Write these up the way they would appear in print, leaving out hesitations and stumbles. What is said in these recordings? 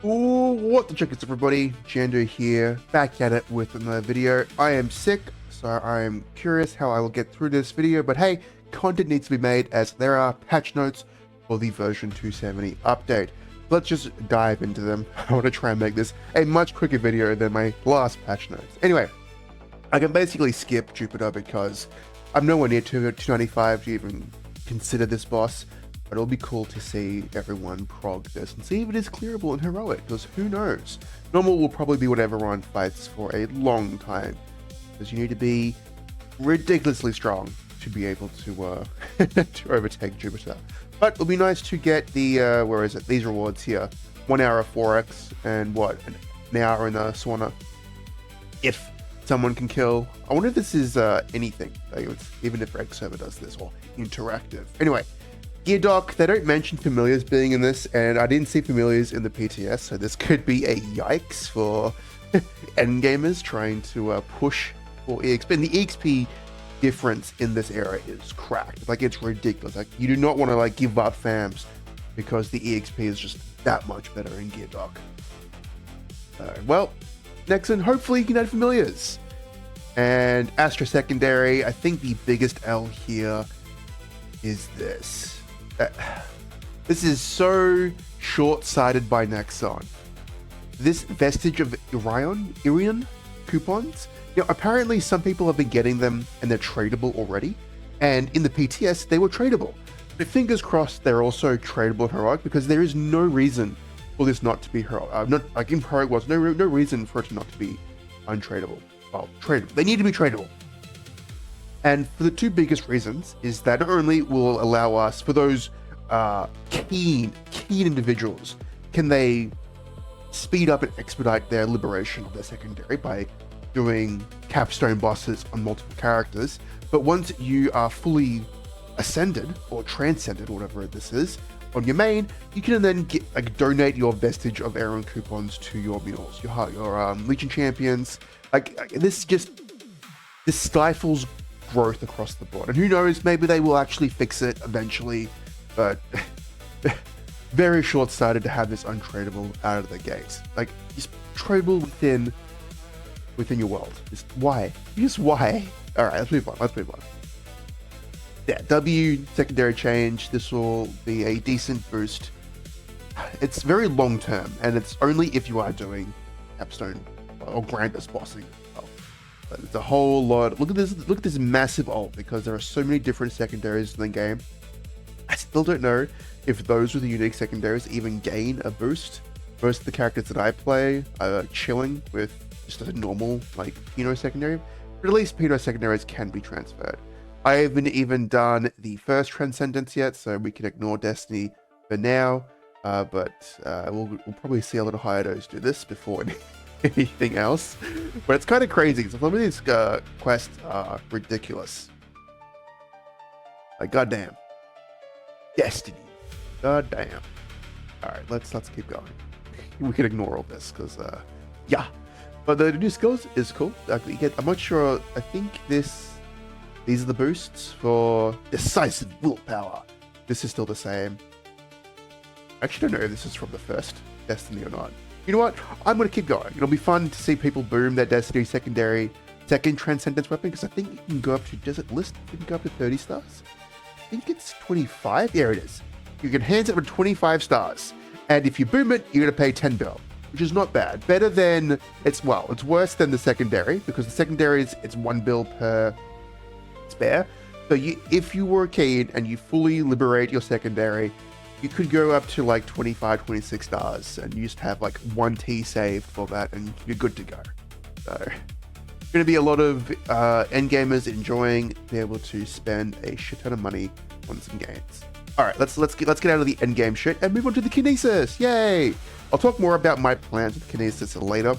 Ooh, what the check is, everybody? Jando here, back at it with another video. I am sick, so I am curious how I will get through this video, but hey, content needs to be made as there are patch notes for the version 270 update. Let's just dive into them. I want to try and make this a much quicker video than my last patch notes. Anyway, I can basically skip Jupiter because I'm nowhere near 295 to even consider this boss. But it'll be cool to see everyone prog this and see if it is clearable and heroic, because who knows? Normal will probably be what everyone fights for a long time, because you need to be ridiculously strong to be able to to overtake Jupiter. But it'll be nice to get the, where is it, these rewards here. 1 hour of 4x and what, an hour in a sauna. If someone can kill, I wonder if this is anything, like even if Reg server does this, or interactive. Anyway. Gear dock, they don't mention familiars being in this, and I didn't see familiars in the PTS, so this could be a yikes for endgamers trying to push for EXP. And the EXP difference in this era is cracked. Like, it's ridiculous. Like, you do not want to like give up fams because the EXP is just that much better in gear dock. Well, next one, hopefully you can add familiars. And Astra secondary, I think the biggest L here is this. This is so short-sighted by Nexon. This vestige of eveyone coupons, apparently some people have been getting them and they're tradable already. And in the PTS, they were tradable. But fingers crossed they're also tradable in Heroic, because there is no reason for this not to be Heroic. Not like in Heroic was no reason for it not to be untradable. Well, tradable. They need to be tradable. And for the two biggest reasons is that not only will allow us, for those keen individuals, can they speed up and expedite their liberation of their secondary by doing capstone bosses on multiple characters. But once you are fully ascended or transcended, whatever this is, on your main, you can then get donate your vestige of Aaron coupons to your mules, your Legion champions. This stifles growth across the board, and who knows, maybe they will actually fix it eventually, but very short-sighted to have this untradable out of the gate. Like, just tradable within your world. Just why? All right, let's move on. Yeah, W secondary change. This will be a decent boost. It's very long-term, and it's only if you are doing capstone or grandest bossing. But it's a whole lot. Look at this massive ult, because there are so many different secondaries in the game. I still don't know if those with the unique secondaries even gain a boost. Most of the characters that I play are chilling with just a normal like Pinot secondary, but at least Pinot secondaries can be transferred. I haven't even done the first Transcendence yet, so we can ignore Destiny for now. But we'll probably see a little hiatus do this before anything else, but it's kind of crazy. So some of these quests are ridiculous. Like, goddamn, Destiny, goddamn. All right, let's keep going. We can ignore all this because yeah. But the new skills is cool. You get, I'm not sure. I think these are the boosts for decisive willpower. This is still the same. I actually don't know if this is from the first Destiny or not. You know what? I'm going to keep going. It'll be fun to see people boom their Destiny second Transcendence weapon, because I think you can go up to, does it list? You can go up to 30 stars? I think it's 25. There it is. You can hands it for 25 stars. And if you boom it, you're going to pay 10 bill, which is not bad. Better than, it's worse than the secondary, because the secondary it's 1 bill per spare. So if you were keen and you fully liberate your secondary, you could go up to like 25, 26 stars, and you just have like 1 T saved for that, and you're good to go. So, going to be a lot of endgamers enjoying being able to spend a shit ton of money on some games. All right, let's get out of the endgame shit and move on to the Kinesis. Yay! I'll talk more about my plans with Kinesis later.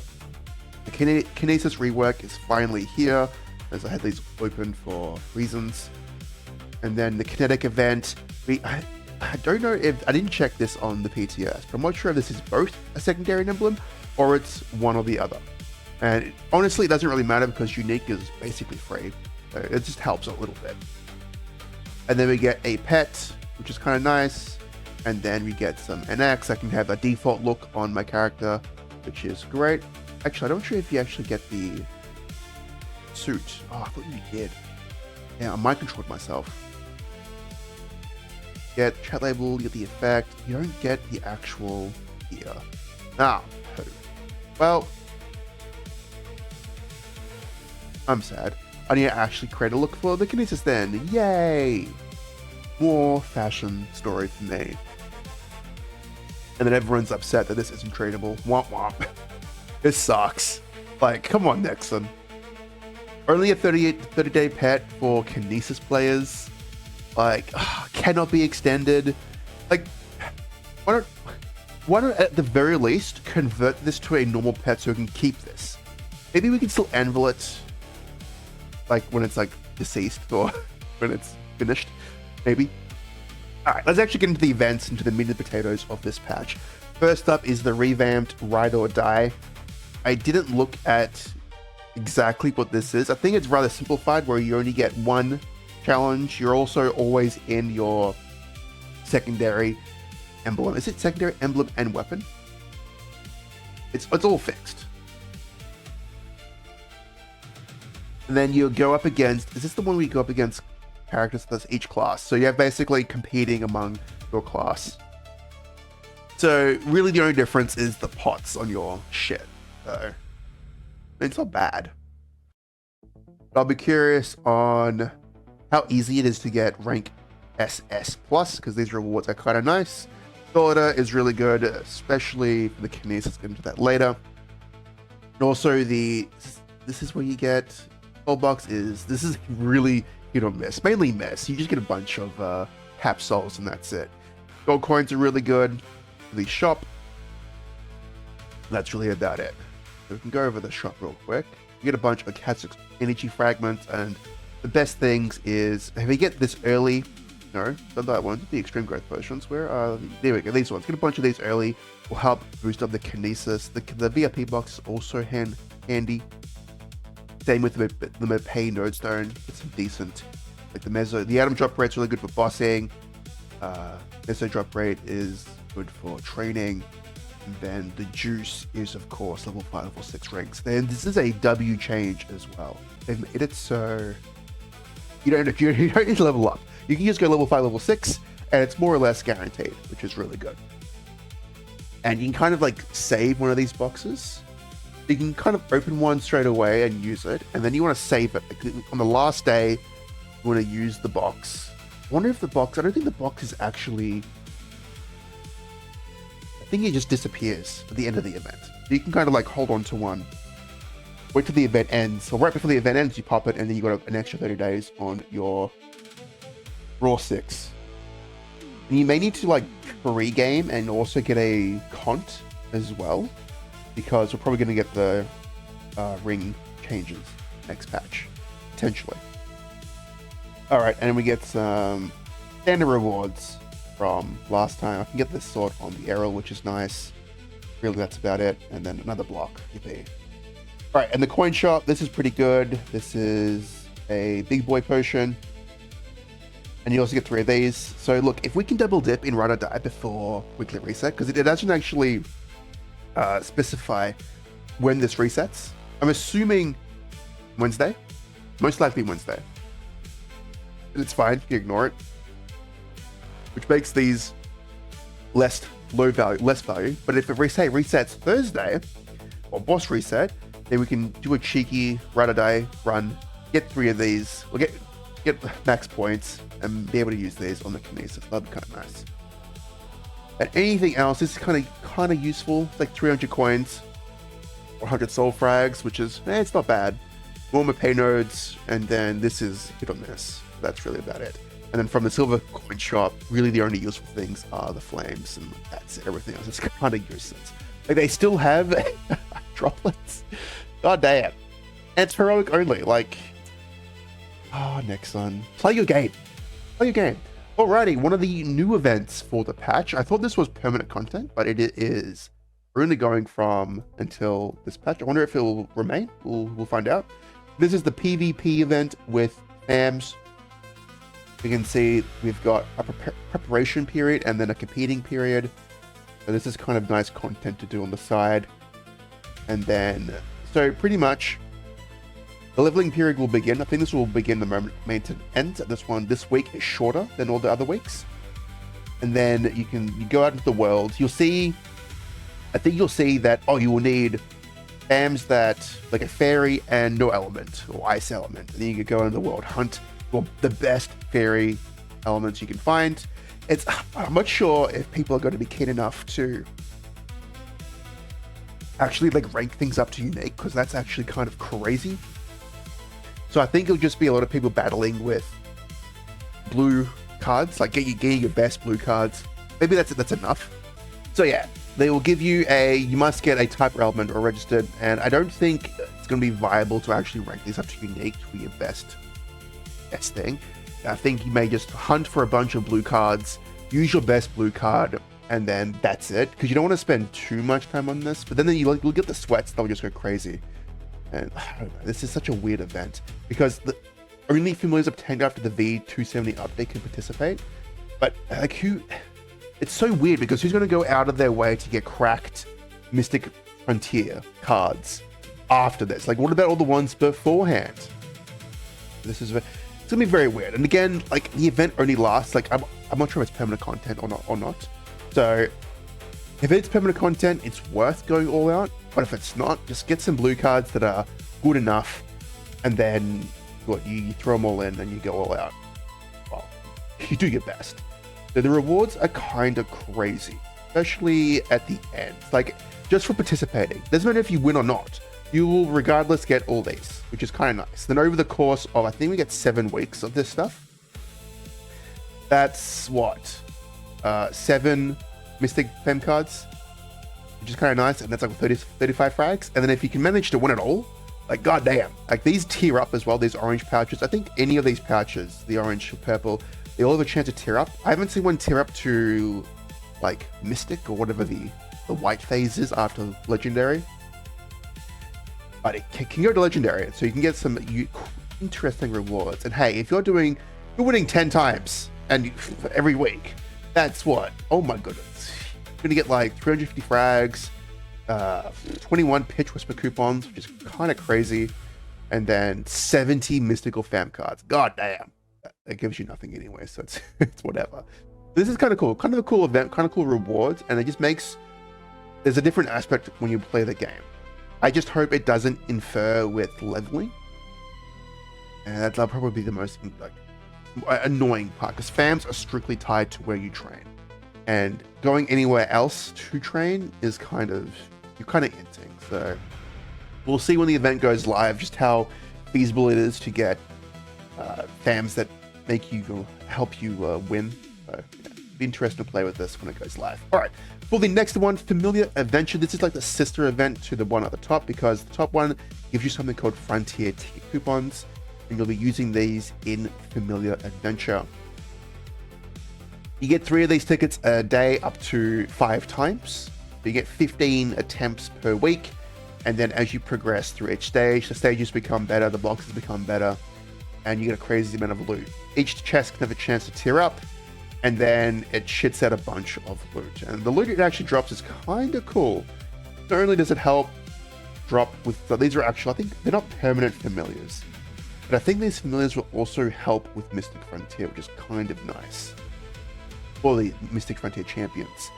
The Kinesis rework is finally here, as I had these open for reasons. And then the kinetic event, I don't know if, I didn't check this on the PTS, but I'm not sure if this is both a secondary emblem or it's one or the other. And honestly, it doesn't really matter because unique is basically free. So it just helps a little bit. And then we get a pet, which is kind of nice. And then we get some NX. I can have a default look on my character, which is great. Actually, I'm not sure if you actually get the suit. Oh, I thought you did. Yeah, I mind controlled myself. Get chat label, you get the effect. You don't get the actual gear. Ah, well, I'm sad. I need to actually create a look for the Kinesis then. Yay! More fashion story for me. And then everyone's upset that this isn't tradable. Womp womp. This sucks. Like, come on, Nexon. Only a 30-day pet for Kinesis players. Like, cannot be extended. Like, why don't at the very least convert this to a normal pet so we can keep this? Maybe we can still anvil it, like when it's like deceased or when it's finished. Maybe. All right, let's actually get into the events, into the meat and potatoes of this patch. First up is the revamped Ride or Die. I didn't look at exactly what this is. I think it's rather simplified, where you only get one challenge. You're also always in your secondary emblem. Is it secondary emblem and weapon? It's all fixed. And then you go up against, is this the one where you go up against characters that's each class? So you're basically competing among your class. So really the only difference is the pots on your shit. So it's not bad. But I'll be curious on how easy it is to get rank SS+, because these rewards are kind of nice. Order is really good, especially for the Kinesis. Let's get into that later. And also this is where you get gold box this is really hit or miss, mainly miss. You just get a bunch of cap souls and that's it. Gold coins are really good for the shop. That's really about it. So we can go over the shop real quick. You get a bunch of Kazakh's energy fragments, and the best things is if you get this early. No, not that one. The extreme growth potions. Where are there we go? These ones. Get a bunch of these early. Will help boost up the Kinesis. The VIP box is also handy. Same with the Mapei Nodestone. It's some decent. Like the atom drop rate's really good for bossing. Meso drop rate is good for training. And then the juice is of course level 5, level 6 ranks. Then this is a W change as well. They've made it so you don't need to level up. You can just go level 5, level 6, and it's more or less guaranteed, which is really good. And you can kind of like save one of these boxes. You can kind of open one straight away and use it, and then you want to save it. Like on the last day, you want to use the box. I wonder if the box, I don't think the box is actually, I think it just disappears at the end of the event. You can kind of like hold on to one, wait till the event ends, or right before the event ends, you pop it, and then you got an extra 30 days on your Raw 6. And you may need to like pre-game and also get a cont as well, because we're probably going to get the ring changes next patch, potentially. Alright, and then we get some standard rewards from last time. I can get this sword on the Errol, which is nice. Really, that's about it. And then another block. Alright, and the coin shop, this is pretty good. This is a big boy potion. And you also get 3 of these. So look, if we can double dip in Ride or Die before weekly reset, because it doesn't actually specify when this resets. I'm assuming Wednesday. Most likely Wednesday. It's fine, you ignore it. Which makes these less value. But if it resets Thursday, or boss reset, then we can do a cheeky Ride or Die run, get 3 of these, we'll get max points, and be able to use these on the Kinesis. That'd be kind of nice. And anything else, this is kind of useful. It's like 300 coins, 100 soul frags, which is, it's not bad. More Mapei nodes, and then this is hit or miss. That's really about it. And then from the silver coin shop, really the only useful things are the flames, and that's it. Everything else is kind of useless. Like they still have droplets. God damn. And it's heroic only. Like, next one. Play your game. Play your game. Alrighty, one of the new events for the patch. I thought this was permanent content, but it is. We're only going from until this patch. I wonder if it will remain. We'll find out. This is the PvP event with fams. You can see we've got a preparation period and then a competing period. So this is kind of nice content to do on the side. And then, so pretty much the leveling period will begin. I think this will begin the moment maintenance ends. This week is shorter than all the other weeks. And then you go out into the world. I think you'll see that, you will need fams that, like a fairy and no element, or ice element. And then you can go into the world, hunt for the best fairy elements you can find. I'm not sure if people are going to be keen enough to actually like rank things up to unique, because that's actually kind of crazy. So I think it'll just be a lot of people battling with blue cards, like getting your best blue cards. Maybe that's enough. So yeah, they will give you you must get a type element or registered, and I don't think it's going to be viable to actually rank these up to unique to be your best thing. I think you may just hunt for a bunch of blue cards, use your best blue card, and then that's it, because you don't want to spend too much time on this. But then you'll get the sweats that will just go crazy. And I don't know, this is such a weird event, because only familiars obtained after the v.270 update can participate. But like, it's so weird, because who's going to go out of their way to get cracked Mystic Frontier cards after this? Like, what about all the ones beforehand? It's gonna be very weird. And again, like, the event only lasts, like, I'm not sure if it's permanent content or not. So if it's permanent content, it's worth going all out. But if it's not, just get some blue cards that are good enough, and then you throw them all in and you go all out. Well, you do your best. So the rewards are kind of crazy, especially at the end. Like, just for participating, doesn't matter if you win or not, you will regardless get all these, which is kind of nice. Then over the course of, I think we get 7 weeks of this stuff. That's what? 7 Mystic Fem cards, which is kind of nice. And that's like 35 frags. And then if you can manage to win it all, like, goddamn. Like, these tier up as well, these orange pouches. I think any of these pouches, the orange or purple, they all have a chance to tier up. I haven't seen one tier up to, like, Mystic or whatever the white phase is after Legendary. But it can go to Legendary, so you can get some interesting rewards. And hey, if you're winning 10 times and every week, that's what? Oh my goodness. You're going to get like 350 frags, 21 Pitch Whisper coupons, which is kind of crazy, and then 70 mystical fam cards. God damn. That gives you nothing anyway, so it's whatever. This is kind of cool. Kind of a cool event, kind of cool rewards, and it just there's a different aspect when you play the game. I just hope it doesn't infer with leveling. And that'll probably be the most annoying part, because fams are strictly tied to where you train. And going anywhere else to train is you're kind of inting. So we'll see when the event goes live just how feasible it is to get fams that help you win. So yeah, it'll be interesting to play with this when it goes live. All right. For the next one, Familiar Adventure. This is like the sister event to the one at the top, because the top one gives you something called Frontier Ticket Coupons, and you'll be using these in Familiar Adventure. You get 3 of these tickets a day up to 5 times. You get 15 attempts per week, and then as you progress through each stage, the stages become better, the boxes become better, and you get a crazy amount of loot. Each chest can have a chance to tier up, and then it shits out a bunch of loot. And the loot it actually drops is kind of cool. Not only does it help drop with, these are actually, I think they're not permanent familiars, but I think these familiars will also help with Mystic Frontier, which is kind of nice. For the Mystic Frontier champions.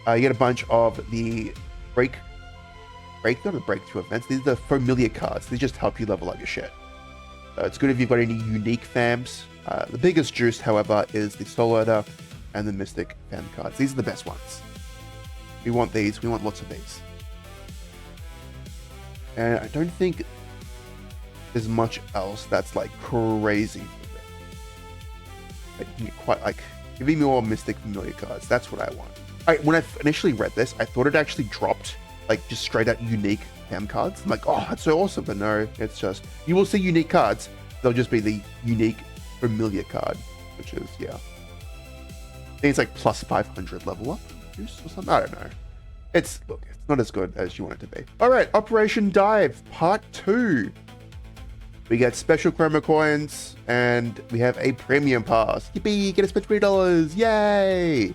You get a bunch of the not the breakthrough events, these are the familiar cards. They just help you level up your shit. It's good if you've got any unique fams. The biggest juice, however, is the Soul Eater and the Mystic Fam cards. These are the best ones. We want these. We want lots of these. And I don't think there's much else that's like crazy for them. Like, you get quite like, give me more Mystic Familiar cards. That's what I want. When I initially read this, I thought it actually dropped like just straight out unique fam cards. I'm like, oh, that's so awesome. But no, it's just, you will see unique cards. They'll just be the unique familiar card, which is, yeah. I think it's like plus 500 level up juice or something. I don't know. It's not as good as you want it to be. All right, Operation Dive Part 2. We get special chroma coins, and we have a premium pass. Yippee! Get to spend $20. Yay!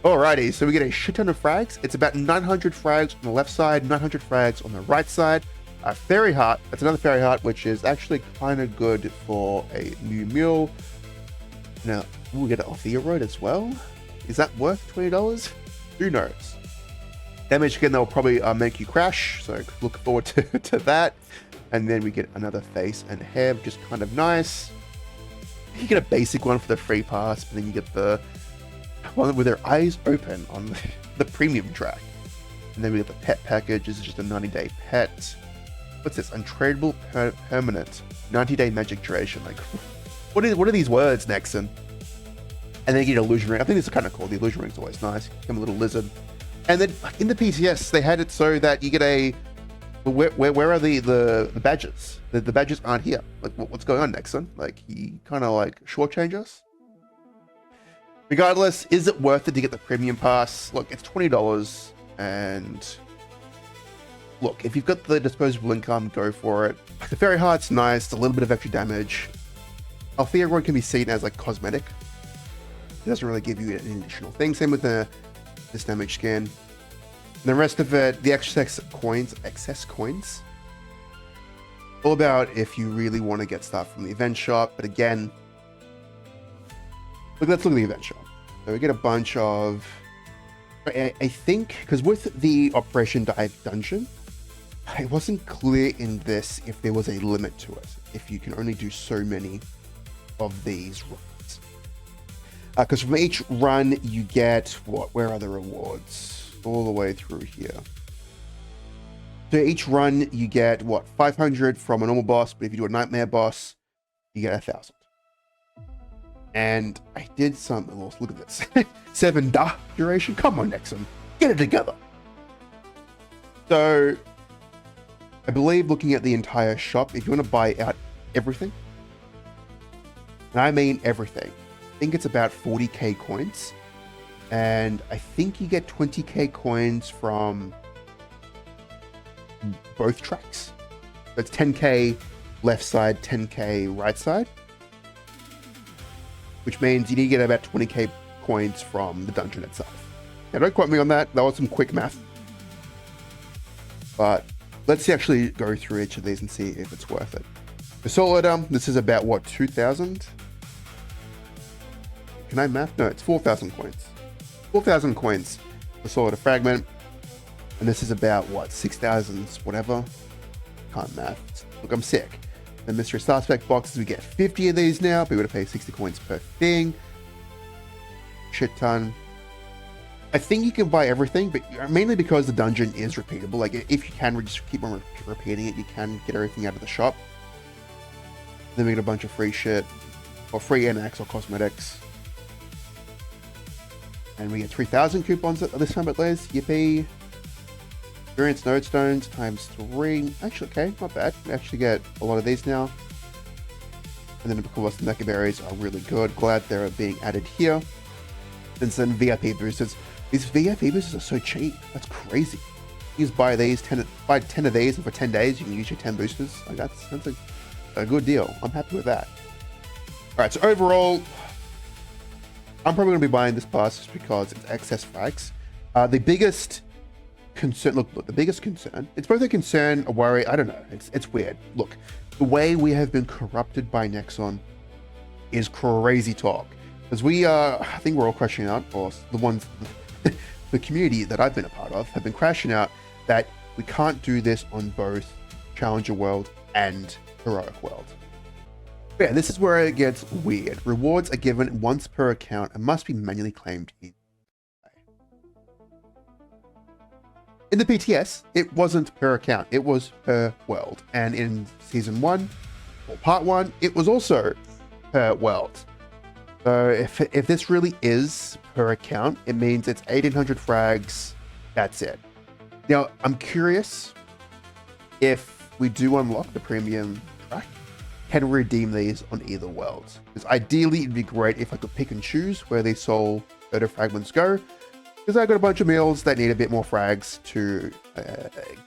Alrighty, so we get a shit ton of frags. It's about 900 frags on the left side, 900 frags on the right side. A fairy heart. That's another fairy heart, which is actually kind of good for a new mule. Now, we'll get it off the road as well. Is that worth $20? Who knows? Damage again, they'll probably make you crash, so look forward to that. And then we get another face and hair, which is kind of nice. You get a basic one for the free pass, but then you get the one with their eyes open on the premium track. And then we get the pet package. This is just a 90-day pet. What's this? Untradeable permanent 90-day magic duration. Like, what are these words, Nexon? And then you get illusion ring. I think this is kind of cool. The illusion ring's always nice. Become a little lizard. And then in the PTS, they had it so that you get a where are the badges? The badges aren't here. Like, what's going on, Nexon? Like, he kind of like shortchange us. Regardless, is it worth it to get the premium pass? Look, it's $20, and look, if you've got the disposable income, go for it. The fairy heart's nice. It's a little bit of extra damage. Althea Roy can be seen as like cosmetic. It doesn't really give you an additional thing. Same with this damage skin. And the rest of it, the excess coins. All about if you really want to get stuff from the event shop. But again, let's look at the event shop. So we get a bunch of, I think, because with the Operation Dive Dungeon, it wasn't clear in this if there was a limit to it. If you can only do so many of these runs. Because from each run, you get, where are the rewards? All the way through here. So each run, you get, 500 from a normal boss, but if you do a nightmare boss, you get 1,000. And I did something else. Look at this. 7 da duration. Come on, Nexon. Get it together. So, I believe looking at the entire shop, if you want to buy out everything, and I mean everything, I think it's about 40k coins. And I think you get 20k coins from both tracks. So it's 10k left side, 10k right side. Which means you need to get about 20k coins from the dungeon itself. Now, don't quote me on that. That was some quick math. But let's actually go through each of these and see if it's worth it. The solo item, this is about, 2,000? Can I math? No, it's 4,000 coins. 4,000 coins for solid fragment. And this is about, 6,000, whatever. Can't math. Look, I'm sick. The mystery suspect boxes, we get 50 of these now, but we would have paid 60 coins per thing. Shit ton. I think you can buy everything, but mainly because the dungeon is repeatable. Like, if you can just keep on repeating it, you can get everything out of the shop. Then we get a bunch of free shit, or free NX or cosmetics. And we get 3,000 coupons at this time at least. Yippee. Experience nodestones times 3. Actually, okay, not bad. We actually get a lot of these now. And then, of course, the mecha berries are really good. Glad they're being added here. And then VIP boosters. These VIP boosters are so cheap. That's crazy. You just buy 10 of these, and for 10 days, you can use your 10 boosters. Like, that's a good deal. I'm happy with that. All right, so overall, I'm probably going to be buying this pass just because it's excess frags. The biggest concern, look, the biggest concern, it's both a concern, a worry, I don't know, it's weird. Look, the way we have been corrupted by Nexon is crazy talk. As we I think we're all crashing out, or the ones, the community that I've been a part of have been crashing out that we can't do this on both Challenger World and Heroic World. Yeah, this is where it gets weird. Rewards are given once per account and must be manually claimed in the PTS. It wasn't per account, it was per world. And in season 1, or part 1, it was also per world. So if this really is per account, it means it's 1,800 frags, that's it. Now, I'm curious if we do unlock the premium track, can we redeem these on either world? Because ideally, it'd be great if I could pick and choose where these soul photo fragments go. Because I got a bunch of meals that need a bit more frags to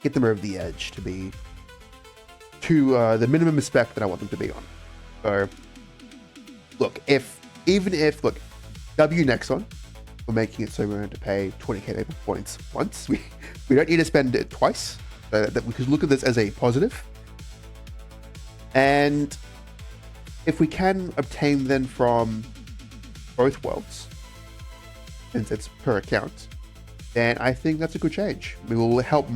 get them over the edge to to the minimum spec that I want them to be on. So, look, look, W Nexon, we're making it so we're going to pay 20k Maple points once. We don't need to spend it twice. That we could look at this as a positive. And if we can obtain them from both worlds, since it's per account, then I think that's a good change. We will help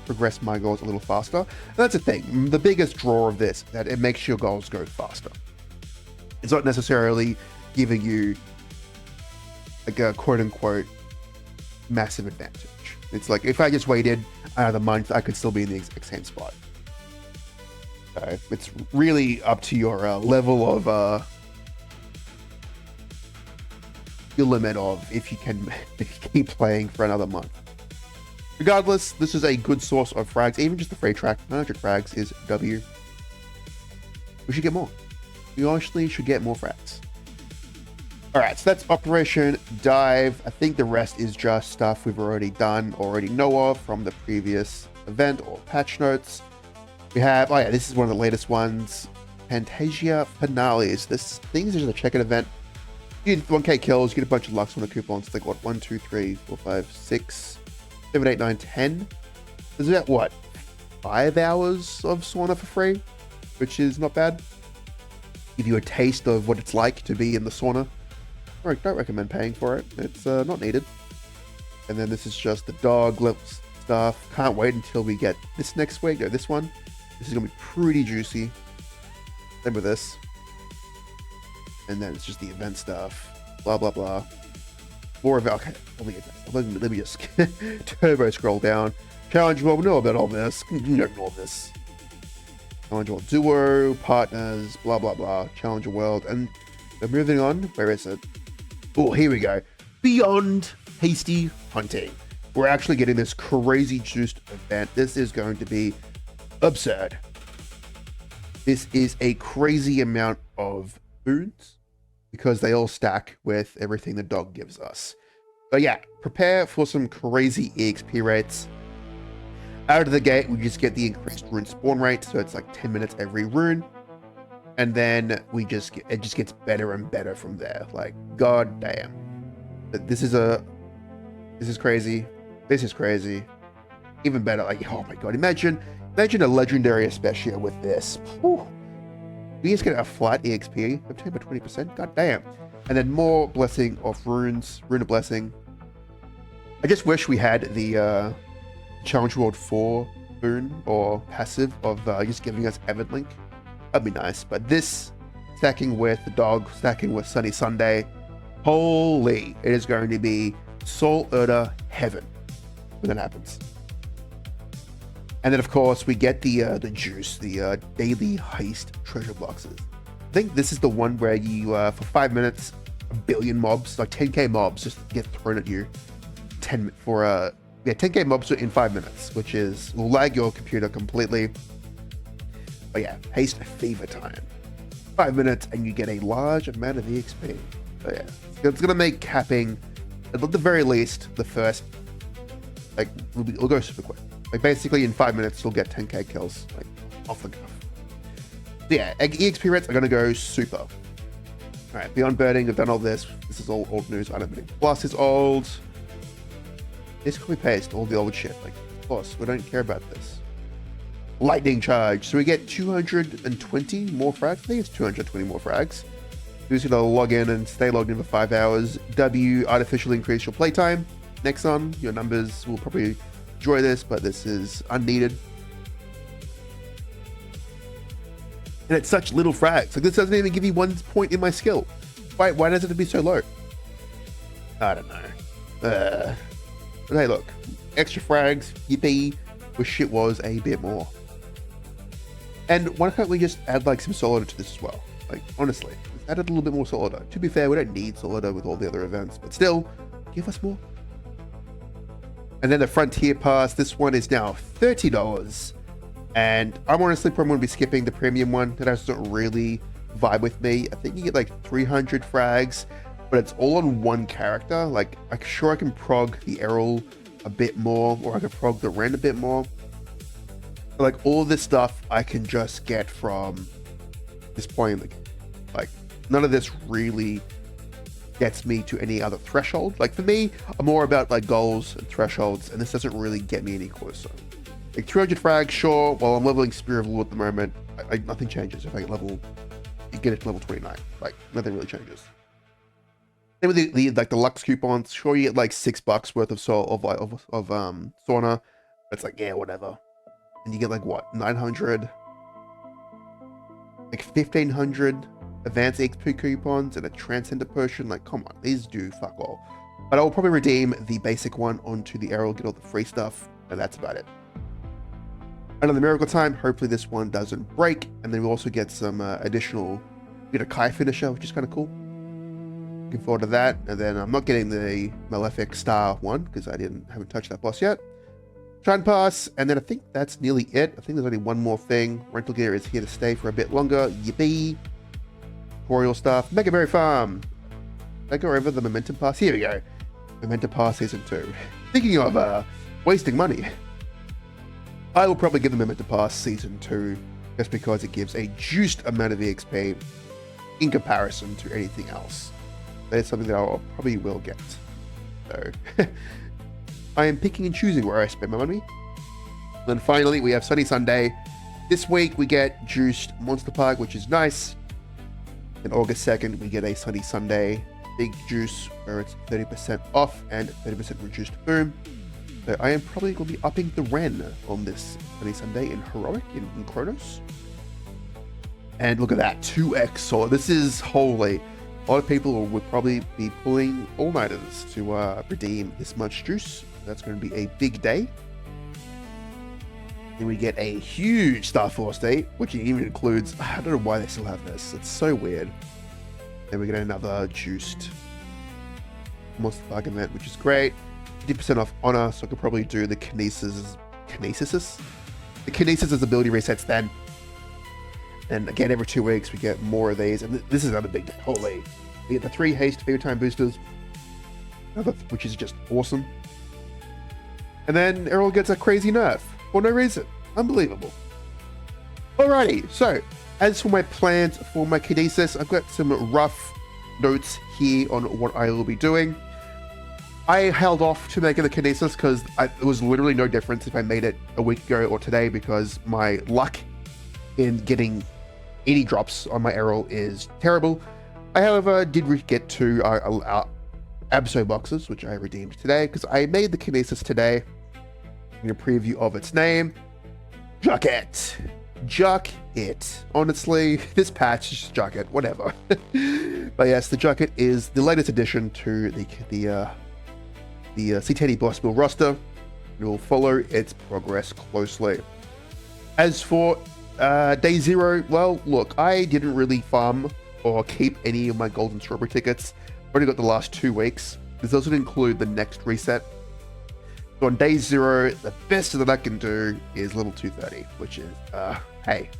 progress my goals a little faster. And that's the thing. The biggest draw of this, that it makes your goals go faster. It's not necessarily giving you like a quote-unquote massive advantage. It's like, if I just waited another month, I could still be in the exact same spot. So it's really up to your level of your limit of if you can keep playing for another month. Regardless, this is a good source of frags. Even just the free track, 900 frags is W. We should get more. We honestly should get more frags. Alright, so that's Operation Dive. I think the rest is just stuff we've already done, already know of from the previous event or patch notes. We have, oh yeah, this is one of the latest ones. Fantasia Finales. This thing is just a check-in event. You get 1k kills, you get a bunch of Lux on the coupons. It's like, what, 1, 2, 3, 4, 5, 6, 7, 8, 9, 10. Is that, what, 5 hours of sauna for free? Which is not bad. Give you a taste of what it's like to be in the sauna. I don't recommend paying for it. It's not needed. And then this is just the dog lips stuff. Can't wait until we get this next week. No, this one. This is going to be pretty juicy. Same with this. And then it's just the event stuff. Blah, blah, blah. More event. Okay, let me just turbo scroll down. Challenge world. We know about all this. You don't know all this. Challenge world duo, partners, blah, blah, blah. Challenger world. And we're moving on. Where is it? Oh, here we go. Beyond Hasty Hunting. We're actually getting this crazy juiced event. This is going to be absurd. This is a crazy amount of boons because they all stack with everything the dog gives us. But yeah, prepare for some crazy EXP rates. Out of the gate, we just get the increased rune spawn rate, so it's like 10 minutes every rune. And then it just gets better and better from there. Like, god damn. But this is crazy. This is crazy. Even better, like, oh my god, imagine a legendary Especia with this. Whew. We just get a flat EXP, obtained by 20%, god damn. And then more blessing of runes, rune of blessing. I just wish we had the Challenge World 4 boon or passive of just giving us Event Link. That'd be nice. But this, stacking with the dog, stacking with Sunny Sunday, holy, it is going to be Soul Eater heaven when that happens. And then, of course, we get the juice, the daily heist treasure boxes. I think this is the one where you, for 5 minutes, 1 billion mobs, like 10k mobs, just get thrown at you. 10k mobs in 5 minutes, which will lag your computer completely. But yeah, haste fever time. 5 minutes and you get a large amount of EXP. So yeah, it's gonna make capping, at the very least, the first, like, we'll go super quick. Like, basically in 5 minutes, you'll get 10k kills, like, off the cuff. So yeah, EXP rates are gonna go super. All right, Beyond Birding, I've done all this. This is all old news. Item Bidding Plus is old. This copy paste all the old shit. Like, of course, we don't care about this. Lightning Charge. So we get 220 more frags. I think it's 220 more frags. You're just gonna log in and stay logged in for 5 hours. W, artificially increase your playtime. Nexon, your numbers will probably enjoy this, but this is unneeded. And it's such little frags. Like, this doesn't even give you 1 point in my skill. Why does it have to be so low? I don't know. But hey, look. Extra frags, yippee. Wish it was a bit more. And why can't we just add, like, some Soul Eater to this as well? Like, honestly, let's add a little bit more Soul Eater. To be fair, we don't need Soul Eater with all the other events, but still, give us more. And then the Frontier Pass, this one is now $30. And I'm honestly probably going to be skipping the premium one. That doesn't really vibe with me. I think you get like 300 frags, but it's all on one character. Like, I'm sure I can prog the Errol a bit more, or I can prog the Ren a bit more. Like all this stuff I can just get from this point. Like none of this really gets me to any other threshold. Like for me, I'm more about like goals and thresholds, and this doesn't really get me any closer. Like 300 frags, sure. While I'm leveling Spear of Law at the moment, nothing changes. If I get it to level 29, like nothing really changes. Same with the like the Lux coupons. Sure, you get like $6 worth of sauna. It's like, yeah, whatever. And you get like what, 900, like 1500 advanced XP coupons and a Transcender potion. Like, come on, these do fuck all. But I will probably redeem the basic one onto the arrow, get all the free stuff, and that's about it. Another miracle time. Hopefully this one doesn't break, and then we'll also get some additional, get a Kai finisher, which is kind of cool. Looking forward to that. And then I'm not getting the Malefic Star one because I haven't touched that boss yet. Shrine Pass, and then I think that's nearly it. I think there's only one more thing. Rental gear is here to stay for a bit longer. Yippee! Tutorial stuff. Mega Berry Farm. Did I go over the Momentum Pass? Here we go. Momentum Pass Season 2. Thinking of wasting money, I will probably give the Momentum Pass Season 2 just because it gives a juiced amount of EXP in comparison to anything else. That is something that I probably will get. So, I am picking and choosing where I spend my money. And then finally, we have Sunny Sunday. This week, we get Juiced Monster Park, which is nice. And August 2nd, we get a Sunny Sunday Big Juice, where it's 30% off and 30% reduced boom. So I am probably going to be upping the Ren on this Sunny Sunday in Heroic, in Chronos. And look at that, 2x solar. This is holy. A lot of people would probably be pulling all-nighters to redeem this much juice. That's going to be a big day. Then we get a huge Star Force Day, which even includes, I don't know why they still have this. It's so weird. Then we get another juiced Monster Park event, which is great. 50% off Honor, so I could probably do the Kinesis? The Kinesis' ability resets then. And again, every 2 weeks we get more of these, and this is another big day. Holy. We get the 3 haste favor time boosters, which is just awesome. And then Errol gets a crazy nerf for no reason. Unbelievable. Alrighty, so as for my plans for my Kinesis, I've got some rough notes here on what I will be doing. I held off to making the Kinesis because it was literally no difference if I made it a week ago or today, because my luck in getting any drops on my Errol is terrible. I, however, did get 2 Absol boxes, which I redeemed today because I made the Kinesis today. In a preview of its name, Juck it. Juck it. Honestly, this patch is just Juck it, whatever. But yes, the Juck it is the latest addition to the C10 Boss Bill roster. We will follow its progress closely. As for day 0, well, look, I didn't really farm or keep any of my golden strawberry tickets. I've only got the last 2 weeks. This doesn't include the next reset. So on day 0, the best that I can do is level 230, which is, hey,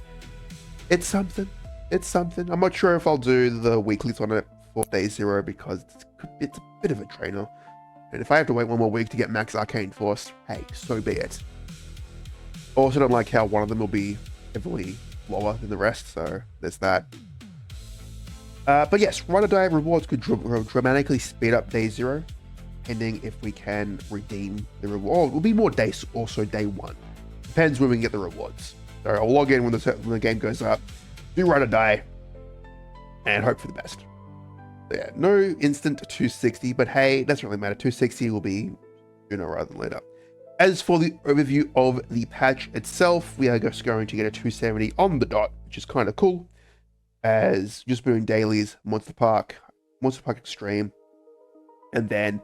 it's something. It's something. I'm not sure if I'll do the weeklies on it for day 0 because it's a bit of a trainer. And if I have to wait 1 more week to get max Arcane Force, hey, so be it. Also don't like how one of them will be heavily lower than the rest, so there's that. But yes, Ride or Die rewards could dramatically speed up day 0. Depending if we can redeem the reward. It will be more days, also day 1. Depends when we can get the rewards. So I'll log in when the game goes up, do Ride or Die, and hope for the best. So yeah, no instant 260, but hey, it doesn't really matter. 260 will be sooner rather than later. As for the overview of the patch itself, we are just going to get a 270 on the dot, which is kind of cool. As just doing dailies, Monster Park Extreme, and then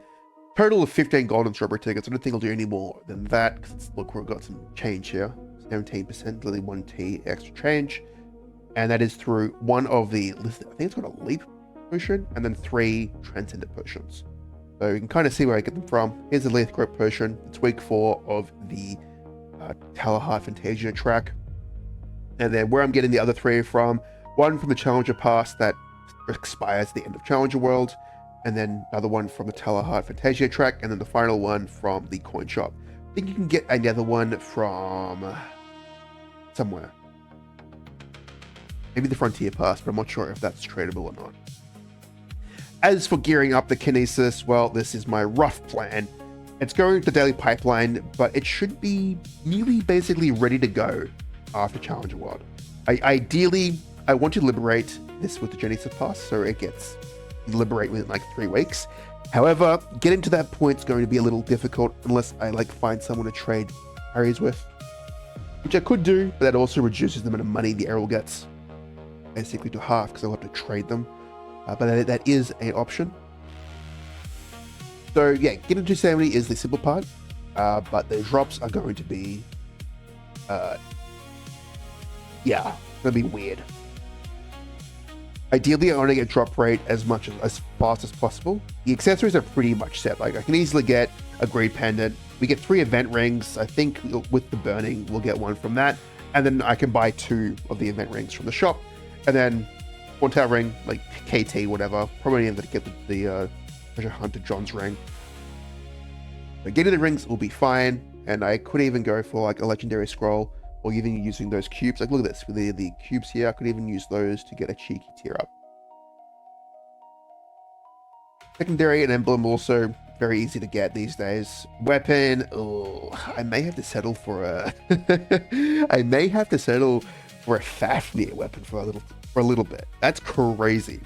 total of 15 golden strawberry tickets. I don't think I'll do any more than that because look, we've got some change here. 17%, literally 1T extra change. And that is through one of the, I think it's got a leap potion and then 3 transcendent potions. So you can kind of see where I get them from. Here's the Lethgrip potion. It's week 4 of the Talahart Fantasia track. And then where I'm getting the other 3 from, one from the Challenger Pass that expires at the end of Challenger World, and then another one from the Talahart Fantasia track, and then the final one from the coin shop. I think you can get another one from somewhere. Maybe the Frontier Pass, but I'm not sure if that's tradable or not. As for gearing up the Kinesis, well, this is my rough plan. It's going to Daily Pipeline, but it should be nearly basically ready to go after Challenger World. Ideally, I want to liberate this with the Genesis Pass, so it gets liberate within like 3 weeks. However, getting to that point is going to be a little difficult unless I like find someone to trade carries with, which I could do, but that also reduces the amount of money the Errol gets basically to half because I'll have to trade them. But that is an option. So yeah, getting to 270 is the simple part, but the drops are going to be, yeah, gonna be weird. Ideally, I want to get drop rate as fast as possible. The accessories are pretty much set. Like I can easily get a Greed Pendant. We get 3 event rings. I think with the burning, we'll get 1 from that, and then I can buy 2 of the event rings from the shop, and then 1 tower ring, like KT, whatever. Probably able to get the Treasure Hunter John's ring. But getting the rings will be fine, and I could even go for like a legendary scroll, or even using those cubes. Like look at this, with the cubes here, I could even use those to get a cheeky tier up. Secondary and emblem also very easy to get these days. Weapon, oh, I may have to settle for a I may have to settle for a Fafnir weapon for a little bit. That's crazy.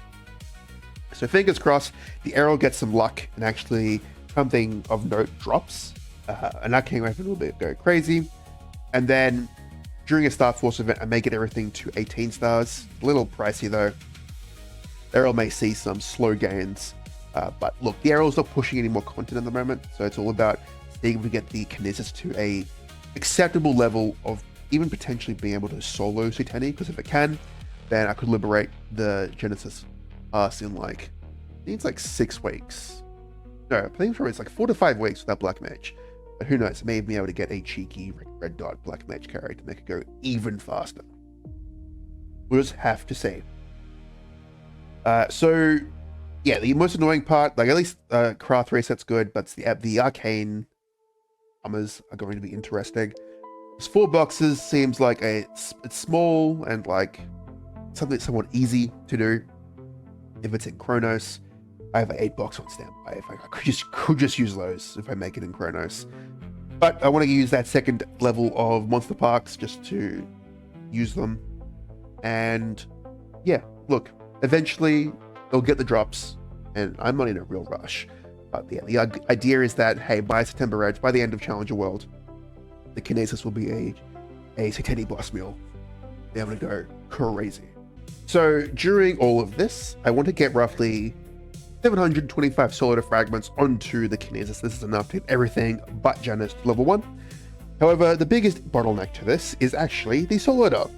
So fingers crossed, the Arrow gets some luck and actually something of note drops. An arcane weapon will go crazy. And then during a Star Force event, I may get everything to 18 stars. A little pricey though. Arrow may see some slow gains. But look, the Arrow's not pushing any more content at the moment. So it's all about seeing if we get the Kinesis to a acceptable level of even potentially being able to solo Sutani. Because if it can, then I could liberate the Genesis Pass in like, I think it's like 6 weeks. No, I think it's like 4 to 5 weeks without Black Mage. But who knows, I may be able to get a cheeky red dot Black Mage carry to make it go even faster. We'll just have to see. So, yeah, the most annoying part, like at least craft reset's good, but the arcane armors are going to be interesting. It's 4 boxes, seems like it's small and like something somewhat easy to do. If it's in Chronos, I have an 8 box on standby. If I could just use those if I make it in Chronos. But I want to use that second level of Monster Parks just to use them. And yeah, look, eventually they'll get the drops, and I'm not in a real rush. But yeah, the idea is that, hey, by September Edge, by the end of Challenger World, the Kinesis will be a Satani boss meal. They're able to go crazy. So during all of this, I want to get roughly 725 Solid Fragments onto the Kinesis. This is enough to hit everything but Janus to level 1. However, the biggest bottleneck to this is actually the Solida.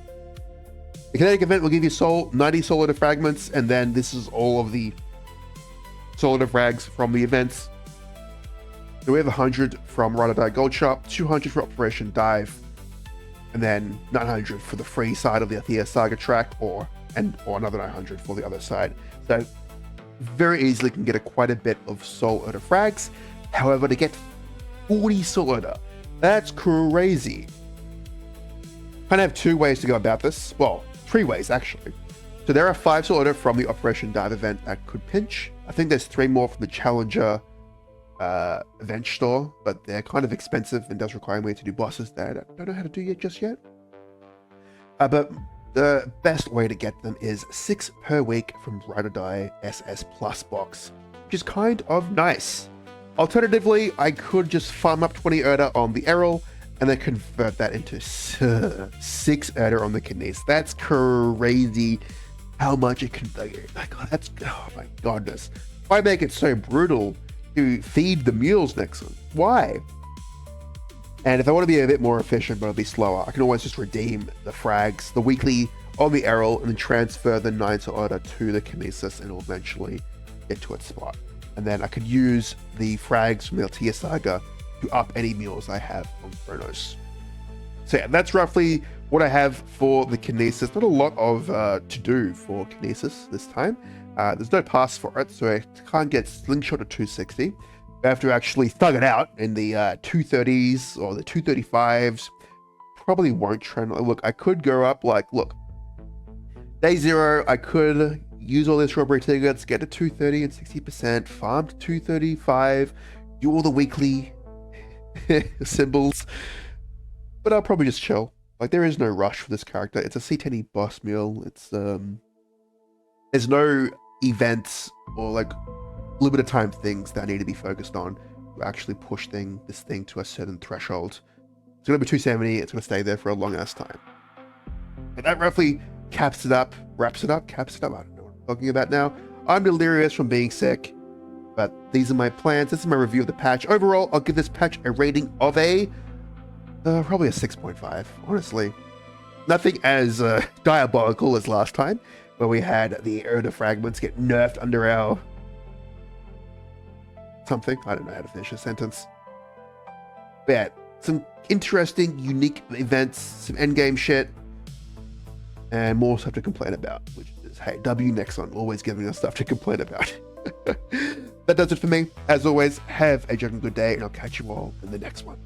The kinetic event will give you 90 Solid Fragments, and then this is all of the Solid Frags from the events. So we have 100 from Ride or Die Gold Shop, 200 for Operation Dive, and then 900 for the free side of the Athea Saga track, or another 900 for the other side. So very easily can get quite a bit of Soul Eater frags. However, to get 40 Soul Eater, that's crazy. Kind of have 2 ways to go about this. Well, 3 ways actually. So there are 5 Soul Eater from the Operation Dive event that could pinch. I think there's 3 more from the Challenger event store, but they're kind of expensive and does require me to do bosses that I don't know how to do just yet. But the best way to get them is 6 per week from Ride or Die SS Plus box, which is kind of nice. Alternatively, I could just farm up 20 Erda on the Errol and then convert that into 6 Erda on the Kinesis. That's crazy how much it can, oh my goodness. Why make it so brutal to feed the mules next one? Why? And if I want to be a bit more efficient, but it'll be slower, I can always just redeem the frags, the weekly on the Errol, and then transfer the 9 Order to the Kinesis, and it'll eventually get to its spot. And then I could use the frags from the Altea Saga to up any mules I have on Chronos. So yeah, that's roughly what I have for the Kinesis. Not a lot of to do for Kinesis this time. There's no pass for it, so I can't get Slingshot to 260. I have to actually thug it out in the 230s or the 235s, probably won't trend. Look, I could go up, like, look, day 0, I could use all these strawberry tickets, get to 230 and 60%, farm to 235, do all the weekly symbols, but I'll probably just chill. Like, there is no rush for this character. It's a C10E boss meal. It's there's no events or like limited time things that I need to be focused on to actually push this thing to a certain threshold. It's gonna be 270. It's gonna stay there for a long ass time. But that roughly caps it up. I don't know what I'm talking about now. I'm delirious from being sick, but these are my plans. This is my review of the patch. Overall, I'll give this patch a rating of probably a 6.5, honestly. Nothing as diabolical as last time, where we had the Erda fragments get nerfed under our something. I don't know how to finish a sentence. But yeah, some interesting, unique events, some endgame shit, and more stuff to complain about, which is, hey, W Nexon, always giving us stuff to complain about. That does it for me. As always, have a good day, and I'll catch you all in the next one.